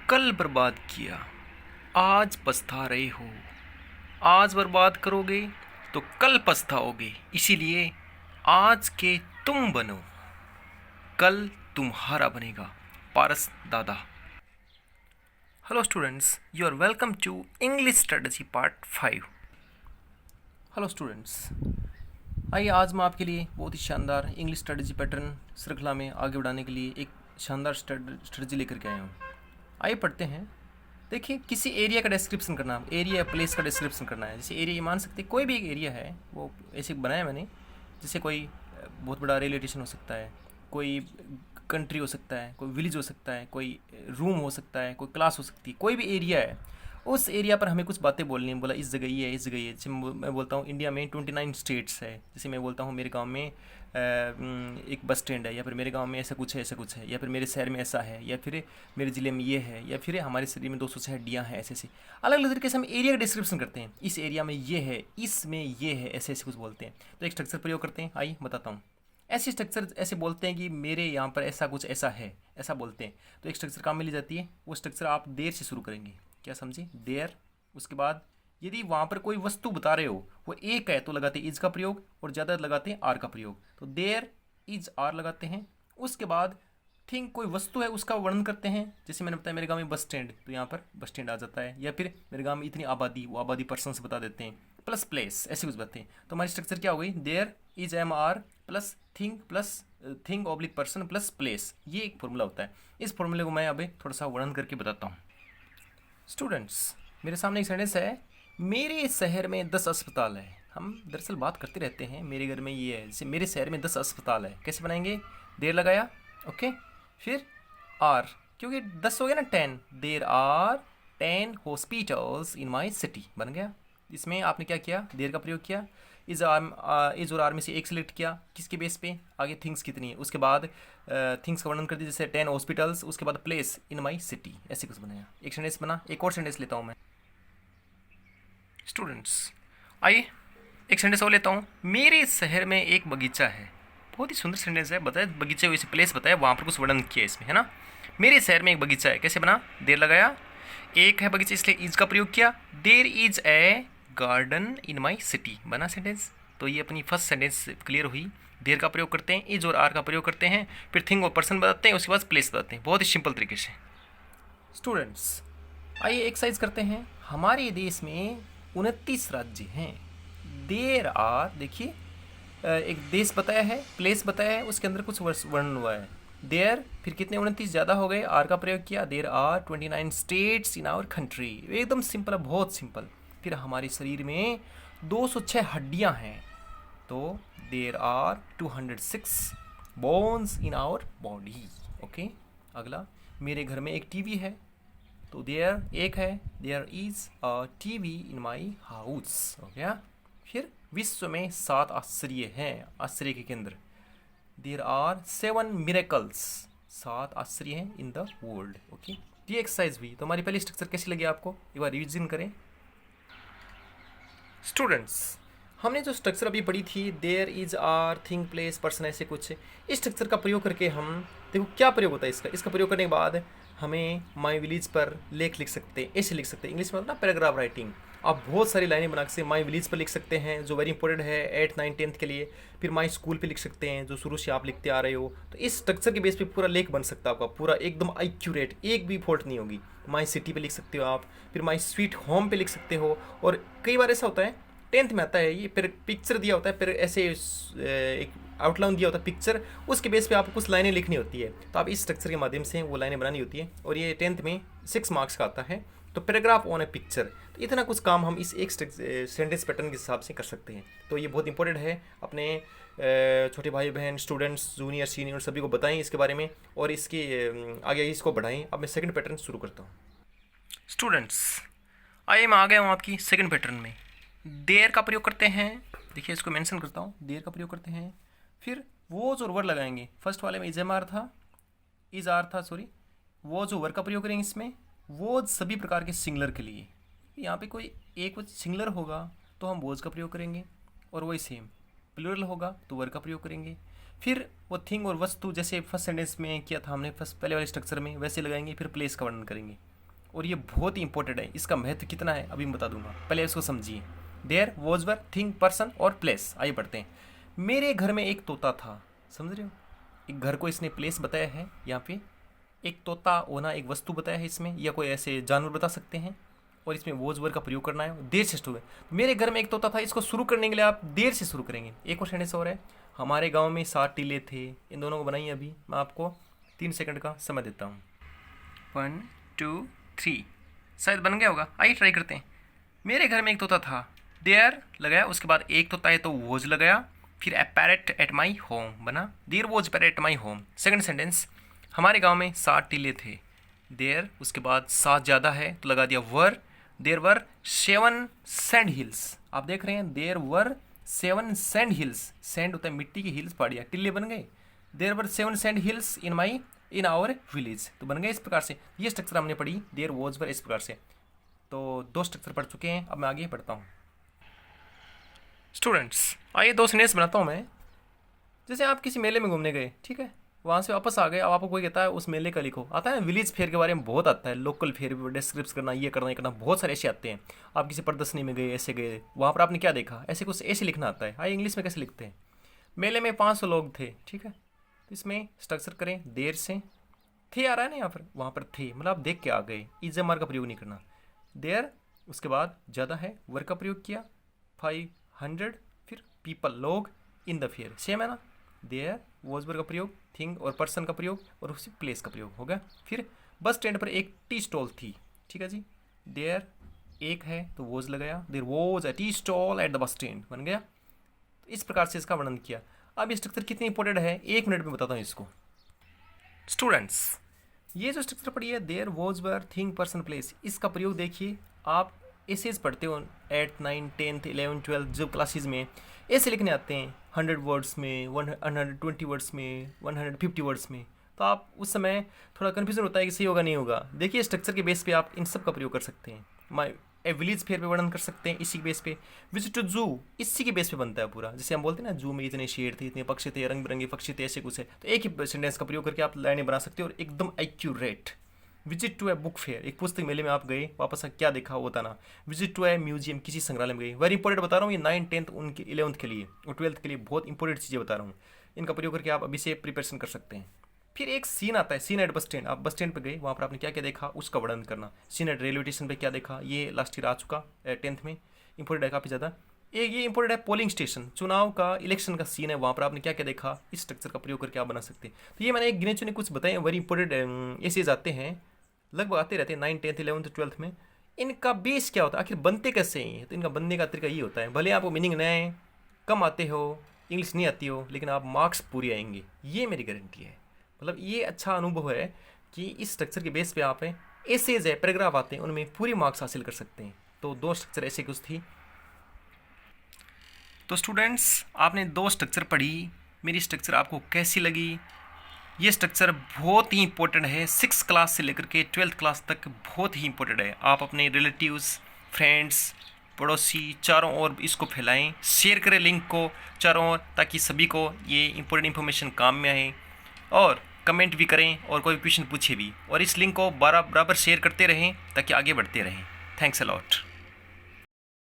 कल बर्बाद किया, आज पछता रहे हो। आज बर्बाद करोगे तो कल पछताओगे। इसीलिए आज के तुम बनो, कल तुम्हारा बनेगा। पारस दादा। Hello students, you are welcome to English strategy part 5। Hello students, आइए आज मैं आपके लिए बहुत ही शानदार इंग्लिश स्ट्रेटजी पैटर्न श्रृंखला में आगे बढ़ाने के लिए एक शानदार स्ट्रेटजी लेकर के आया हूँ। आइए पढ़ते हैं। देखिए, किसी एरिया का डिस्क्रिप्शन करना, एरिया या प्लेस का डिस्क्रिप्शन करना है। जैसे एरिया, ये मान सकते कोई भी एक एरिया है, वो ऐसे बनाया मैंने। जैसे कोई बहुत बड़ा रेलवे स्टेशन हो सकता है, कोई कंट्री हो सकता है, कोई विलेज हो सकता है, कोई रूम हो सकता है, कोई क्लास हो सकती है, कोई भी एरिया है। उस एरिया पर हमें कुछ बातें बोलनी है। बोला इस जगह ये है, इस जगह ये। जैसे मैं बोलता हूँ इंडिया में 29 स्टेट्स है। जैसे मैं बोलता हूँ मेरे गांव में एक बस स्टैंड है, या फिर मेरे गांव में ऐसा कुछ है, ऐसा कुछ है, या फिर मेरे शहर में ऐसा है, या फिर मेरे ज़िले में ये है, या फिर हमारे शरीर में 200 हड्डियाँ हैं। ऐसे ऐसे अलग अलग तरीके से हम एरिया का डिस्क्रिप्शन करते हैं। इस एरिया में ये है, इसमें ये है, ऐसे ऐसे कुछ बोलते हैं। तो एक स्ट्रक्चर प्रयोग करते हैं। आइए बताता हूँ। ऐसे स्ट्रक्चर ऐसे बोलते हैं कि मेरे यहाँ पर ऐसा कुछ ऐसा है, ऐसा बोलते हैं। तो एक स्ट्रक्चर काम में ली जाती है। वो स्ट्रक्चर आप देर से शुरू करेंगे। क्या समझे? देर। उसके बाद यदि वहाँ पर कोई वस्तु बता रहे हो, वो एक है, तो लगाते हैं इज का प्रयोग, और ज़्यादा लगाते हैं आर का प्रयोग। तो देर इज आर लगाते हैं। उसके बाद थिंक, कोई वस्तु है उसका वर्णन करते हैं। जैसे मैंने बताया मेरे गांव में बस स्टैंड, तो यहाँ पर बस स्टैंड आ जाता है। या फिर मेरे गांव में इतनी आबादी, वो आबादी पर्सन बता देते हैं, प्लस प्लेस, ऐसे कुछ बताते हैं। तो हमारी स्ट्रक्चर क्या हो गई? There is am are plus thing oblique person plus place. ये एक फॉर्मूला होता है। इस फॉर्मूले को मैं अभी थोड़ा सा वर्णन करके बताता हूँ। स्टूडेंट्स, मेरे सामने एक सेंटेंस है, मेरे शहर में 10 अस्पताल है। हम दरअसल बात करते रहते हैं मेरे घर में ये है, जैसे मेरे शहर में 10 अस्पताल है। कैसे बनाएंगे? देर लगाया, ओके, फिर आर, क्योंकि 10 हो गया ना, 10। There are 10 hospitals in my city बन गया। इसमें आपने क्या किया? देर का प्रयोग किया। इज इज और आर में से एक सिलेक्ट किया। किसके बेस पे? आगे थिंग्स कितनी है, उसके बाद थिंग्स का वर्णन कर दिया। जैसे 10 हॉस्पिटल्स, उसके बाद प्लेस इन माई सिटी, ऐसे कुछ बनाया। एक सेंटेंस बना। एक और सेंटेंस लेता हूँ मैं। स्टूडेंट्स आइए एक सेंटेंस और लेता हूँ। मेरे शहर में एक बगीचा है। बहुत ही सुंदर सेंटेंस है। बताया बगीचे को, इसे प्लेस बताया, वहाँ पर कुछ वर्णन किया इसमें, है ना। मेरे शहर में एक बगीचा है। कैसे बना? देर लगाया, एक है बगीचा, इसलिए इज का प्रयोग किया। There is a garden in my city बना सेंटेंस। तो ये अपनी फर्स्ट सेंटेंस क्लियर हुई। देर का प्रयोग करते हैं, इज और आर का प्रयोग करते हैं, फिर थिंग और पर्सन बताते हैं, उसके बाद प्लेस बताते हैं। बहुत ही सिंपल तरीके से। स्टूडेंट्स आइए एक्सरसाइज करते हैं। हमारे देश में 29 राज्य हैं। देर आर, देखिए एक देश बताया है, प्लेस बताया है, उसके अंदर कुछ वर्णन हुआ है। देर, फिर कितने 29 ज़्यादा हो गए, आर का प्रयोग किया। There are 29 states in our country. एकदम सिंपल है, बहुत सिंपल। फिर हमारे शरीर में 206 हड्डियां हैं। तो there are 206 bones in our body. Okay, अगला, मेरे घर में एक टीवी है। तो देयर एक है, there is a TV in my house, हो गया। फिर विश्व में 7 आश्चर्य हैं, आश्चर्य के केंद्र। देयर आर 7 मिरेकल्स, 7 आश्चर्य हैं इन द वर्ल्ड। ओके, ये एक्सरसाइज हुई। तो हमारी पहली स्ट्रक्चर कैसी लगी आपको? एक बार रिविजन करें। स्टूडेंट्स, हमने जो स्ट्रक्चर अभी पढ़ी थी, there is are thing place person, ऐसे कुछ, इस स्ट्रक्चर का प्रयोग करके हम देखो क्या प्रयोग होता है इसका प्रयोग करने के बाद हमें माई विलेज पर लेख लिख सकते हैं। ऐसे लिख सकते हैं, इंग्लिश में होता है ना पैराग्राफ राइटिंग। आप बहुत सारी लाइनें बना के माई विलेज पर लिख सकते हैं, जो वेरी इंपॉर्टेंट है 8, 9, 10 के लिए। फिर माई स्कूल पे लिख सकते हैं, जो शुरू से आप लिखते आ रहे हो। तो इस स्ट्रक्चर के बेस पे पूरा लेख बन सकता है आपका, पूरा एकदम एक्यूरेट, एक भी फॉल्ट नहीं होगी। माई सिटी पे लिख सकते हो आप, फिर माई स्वीट होम पे लिख सकते हो। और कई बार ऐसा होता है 10th में आता है ये, फिर पिक्चर दिया होता है, फिर ऐसे एक आउटलाइन दिया होता है पिक्चर, उसके बेस पे आपको कुछ लाइनें लिखनी होती है। तो आप इस स्ट्रक्चर के माध्यम से वो लाइनें बनानी होती है। और ये 10th में 6 मार्क्स का आता है। तो पैराग्राफ ऑन ए पिक्चर, तो इतना कुछ काम हम इस एक सेंटेंस पैटर्न के हिसाब से कर सकते हैं। तो ये बहुत इंपॉर्टेंट है। अपने छोटे भाई बहन, स्टूडेंट्स, जूनियर, सीनियर सभी को बताएं इसके बारे में, और इसके आगे इसको बढ़ाएं। अब मैं सेकंड पैटर्न शुरू करता हूँ। स्टूडेंट्स आइए मैं आ गया हूँ आपकी सेकंड पैटर्न में। देर का प्रयोग करते हैं। देखिए इसको मेंशन करता हूँ, देर का प्रयोग करते हैं। फिर वो जो वर्ड लगाएंगे, फर्स्ट वाले में इज एम आर था, इज आर था, सॉरी। वो जो वर्ड का प्रयोग करेंगे इसमें, वो सभी प्रकार के सिंगुलर के लिए। यहाँ पे कोई एक सिंगुलर होगा तो हम वोज का प्रयोग करेंगे, और वही सेम प्लूरल होगा तो वर्ड का प्रयोग करेंगे। फिर वो थिंग और वस्तु, जैसे फर्स्ट सेंटेंस में किया था हमने फर्स्ट पहले वाले स्ट्रक्चर में, वैसे लगाएंगे। फिर प्लेस का वर्णन करेंगे। और ये बहुत ही इंपॉर्टेंट है। इसका महत्व कितना है अभी मैं बता दूंगा, पहले इसको समझिए। There was were thing person और प्लेस। आइए पढ़ते हैं। मेरे घर में एक तोता था। समझ रहे हो, एक घर को इसने प्लेस बताया है यहाँ पे, एक तोता होना एक वस्तु बताया है इसमें, या कोई ऐसे जानवर बता सकते हैं, और इसमें वॉज वर का प्रयोग करना है। देर से शुरू है। मेरे घर में एक तोता था, इसको शुरू करने के लिए आप देर से शुरू करेंगे। एक और सेंटेंस और है, हमारे गांव में 7 टीले थे। इन दोनों को बनाइए। अभी मैं आपको 3 सेकंड का समय देता हूँ। 1 2 3, शायद बन गया होगा। आइए ट्राई करते हैं। मेरे घर में एक तोता था। देयर लगाया, उसके बाद एक तोता है तो वॉज लगाया, फिर a parrot at my home बना। There was parrot at my home. Second sentence, हमारे गांव में 7 टीले थे। देयर, उसके बाद 7 ज़्यादा है तो लगा दिया वर। There were 7 sand hills. आप देख रहे हैं, there were 7 sand hills. Sand होता है मिट्टी की, हिल्स पहाड़ियाँ, टिल्ले बन गए। There were 7 sand hills in our village, तो बन गए इस प्रकार से। ये स्ट्रक्चर हमने पढ़ी, देयर वॉज वर, इस प्रकार से। तो 2 स्ट्रक्चर पढ़ चुके हैं। अब मैं आगे बढ़ता हूँ। स्टूडेंट्स आइए 2 सेंटेंस बनाता हूँ मैं। जैसे आप किसी मेले में घूमने गए, ठीक है, वहाँ से वापस आ गए। अब आपको कोई कहता है उस मेले का लिखो। आता है विलेज फेयर के बारे में बहुत आता है, लोकल फेयर डिस्क्रिप्स करना, ये करना, ये करना, बहुत सारे ऐसे आते हैं। आप किसी प्रदर्शनी में गए, ऐसे गए, वहाँ पर आपने क्या देखा, ऐसे कुछ ऐसे लिखना आता है। आइए इंग्लिश में कैसे लिखते हैं। मेले में 500 लोग थे, ठीक है, तो इसमें स्ट्रक्चर करें देर से। थे आ रहा है ना यहाँ पर, वहाँ पर थे, मतलब आप देख के आ गए। इज मार का प्रयोग नहीं करना। देयर, उसके बाद ज़्यादा है, वर का प्रयोग किया। 500, फिर पीपल, लोग, इन द फेयर, सेम है ना। देयर वॉज वर का प्रयोग, थिंग और पर्सन का प्रयोग, और उसी प्लेस का प्रयोग हो गया। फिर बस स्टैंड पर एक टी स्टॉल थी, ठीक है जी। देयर एक है तो वॉज लगाया। There was a tea stall at the bus stand, बन गया। तो इस प्रकार से इसका वर्णन किया। अब ये स्ट्रक्चर कितनी इंपॉर्टेंट है 1 मिनट में बताता हूँ इसको। स्टूडेंट्स ये जो स्ट्रक्चर पढ़ी है, there was were thing person place, इसका प्रयोग देखिए। आप एसेज पढ़ते हो 8th 9th 10th 11th 12th जो क्लासेस में ऐसे लिखने आते हैं 100 वर्ड्स में, 120 वर्ड्स में, 150 वर्ड्स में, तो आप उस समय थोड़ा कन्फ्यूजन होता है कि सही होगा नहीं होगा। देखिए स्ट्रक्चर के बेस पे आप इन सब का प्रयोग कर सकते हैं। माई ए विलेज फेयर पे वर्णन कर सकते हैं इसी के बेस पे। विजिट टू जू इसी के बेस पे बनता है पूरा। जैसे हम बोलते हैं ना, जू में इतने शेर थे, इतने पक्षी थे, रंग बिरंगे पक्षी थे, ऐसे कुछ है। तो एक ही सेंटेंस का प्रयोग करके आप लाइनें बना सकते हो और एकदम accurate. Visit to a book fair, एक पुस्तक मेले में आप गए, वापस क्या देखा वो बताना। विजिट टू ए म्यूजियम, किसी संग्रहालय में गए। वेरी इंपॉर्टेंट बता रहा हूँ ये 9th 10th उनके 11th के लिए और 12th के लिए बहुत इंपॉर्टेंट चीज़ें बता रहा हूँ। इनका प्रयोग करके आप अभी से प्रिपरेशन कर सकते हैं। फिर एक सीन आता है, सीन एट बस स्टैंड। आप बस स्टैंड पर गए, वहाँ पर आपने क्या क्या देखा उसका वर्णन करना। सीन एट रेलवे स्टेशन पर क्या देखा, ये लास्ट ईयर आ चुका 10th में, इंपॉर्टेंट है काफ़ी ज़्यादा। एक ये इंपॉर्टेंट है पोलिंग स्टेशन, चुनाव का, इलेक्शन का सीन है, वहाँ पर आपने क्या क्या देखा। इस स्ट्रक्चर का प्रयोग करके आप बना सकते हैं। तो ये मैंने एक गिने चुने कुछ बताए, वेरी इंपॉर्टेंट ऐसे आते हैं, लगभग आते रहते हैं 9th 10th 11th 12th में। इनका बेस क्या होता है, आखिर बनते कैसे हैं। तो इनका बनने का तरीका ये होता है, भले आपको मीनिंग न आए, कम आते हो, इंग्लिश नहीं आती हो, लेकिन आप मार्क्स पूरे आएंगे, ये मेरी गारंटी है। मतलब ये अच्छा अनुभव है कि इस स्ट्रक्चर के बेस पे आप एसेज है, पैराग्राफ आते हैं, उनमें पूरी मार्क्स हासिल कर सकते हैं। तो 2 स्ट्रक्चर ऐसे कुछ थी। तो स्टूडेंट्स आपने 2 स्ट्रक्चर पढ़ी, मेरी स्ट्रक्चर आपको कैसी लगी। ये स्ट्रक्चर बहुत ही इंपॉर्टेंट है, 6th क्लास से लेकर के 12th क्लास तक बहुत ही इंपॉर्टेंट है। आप अपने रिलेटिव्स, फ्रेंड्स, पड़ोसी चारों ओर इसको फैलाएं, शेयर करें लिंक को चारों ओर, ताकि सभी को ये इंपॉर्टेंट इन्फॉर्मेशन काम में आए। और कमेंट भी करें और कोई क्वेश्चन पूछे भी, और इस लिंक को बराबर शेयर करते रहें ताकि आगे बढ़ते रहें। Thanks a lot.